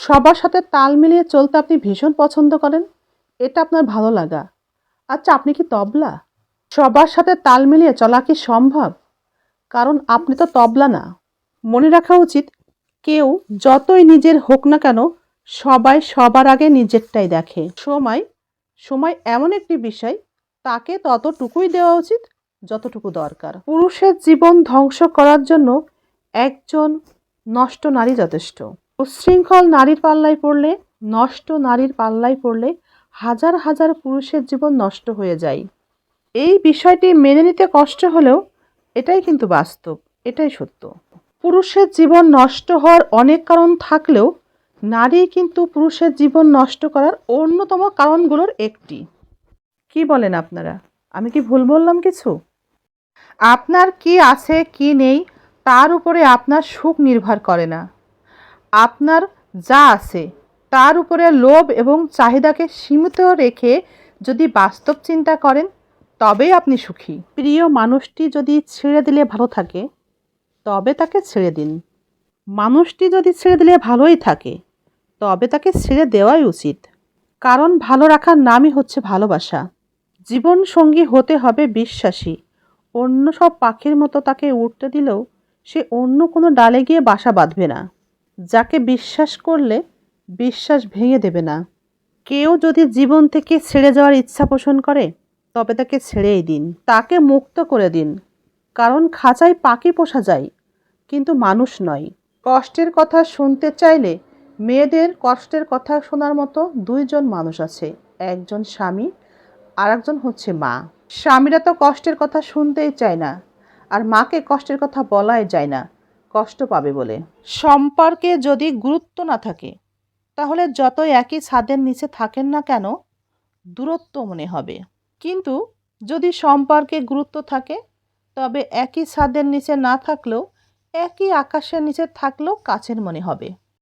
সবার সাথে তাল মিলিয়ে চলতে আপনি ভীষণ পছন্দ করেন, এটা আপনার ভালো লাগা। আচ্ছা, আপনি কি তবলা? সবার সাথে তাল মিলিয়ে চলা কি সম্ভব? কারণ আপনি তো তবলা না। মনে রাখা উচিত, কেউ যতই নিজের হোক না কেন, সবাই সবার আগে নিজেরটাই দেখে। সময় সময় এমন একটি বিষয়, তাকে ততটুকুই দেওয়া উচিত যতটুকু দরকার। পুরুষের জীবন ধ্বংস করার জন্য একজন নষ্ট নারী যথেষ্ট। উচ্ছৃঙ্খল নারীর পাল্লায় পড়লে, নষ্ট নারীর পাল্লায় পড়লে হাজার হাজার পুরুষের জীবন নষ্ট হয়ে যায়। এই বিষয়টি মেনে নিতে কষ্ট হলেও এটাই কিন্তু বাস্তব, এটাই সত্য। পুরুষের জীবন নষ্ট হওয়ার অনেক কারণ থাকলেও নারী কিন্তু পুরুষের জীবন নষ্ট করার অন্যতম কারণগুলোর একটি। কি বলেন আপনারা? আমি কি ভুল বললাম কিছু? আপনার কি আছে কি নেই তার উপরে আপনার সুখ নির্ভর করে না। আপনার যা আছে তার উপরে লোভ এবং চাহিদাকে সীমিত রেখে যদি বাস্তব চিন্তা করেন, তবেই আপনি সুখী। প্রিয় মানুষটি যদি ছেড়ে দিলে ভালো থাকে, তবে তাকে ছেড়ে দিন। মানুষটি যদি ছেড়ে দিলে ভালোই থাকে, তবে তাকে ছেড়ে দেওয়াই উচিত। কারণ ভালো রাখার নামই হচ্ছে ভালোবাসা। জীবন সঙ্গী হতে হবে বিশ্বাসী। অন্য সব পাখির মতো তাকে উড়তে দিলেও সে অন্য কোনো ডালে গিয়ে বাসা বাঁধবে না। যাকে বিশ্বাস করলে বিশ্বাস ভেঙে দেবে না। কেউ যদি জীবন থেকে ছেড়ে যাওয়ার ইচ্ছা পোষণ করে, তবে তাকে ছেড়েই দিন, তাকে মুক্ত করে দিন। কারণ খাঁচায় পাখি পোষা যায়, কিন্তু মানুষ নয়। কষ্টের কথা শুনতে চাইলে মেয়েদের কষ্টের কথা শোনার মতো দুইজন মানুষ আছে, একজন স্বামী আর একজন হচ্ছে মা। স্বামীরা তো কষ্টের কথা শুনতেই চায় না, আর মাকে কষ্টের কথা বলাই যায় না, কষ্ট পাবে বলে। সম্পর্কে যদি গুরুত্ব না থাকে, তাহলে যত একই ছাদের নিচে থাকেন না কেন, দূরত্ব মনে হবে। কিন্তু যদি সম্পর্কে গুরুত্ব থাকে, তবে একই ছাদের নিচে না থাকলেও একই আকাশের নিচে থাকলেও কাছের মনে হবে।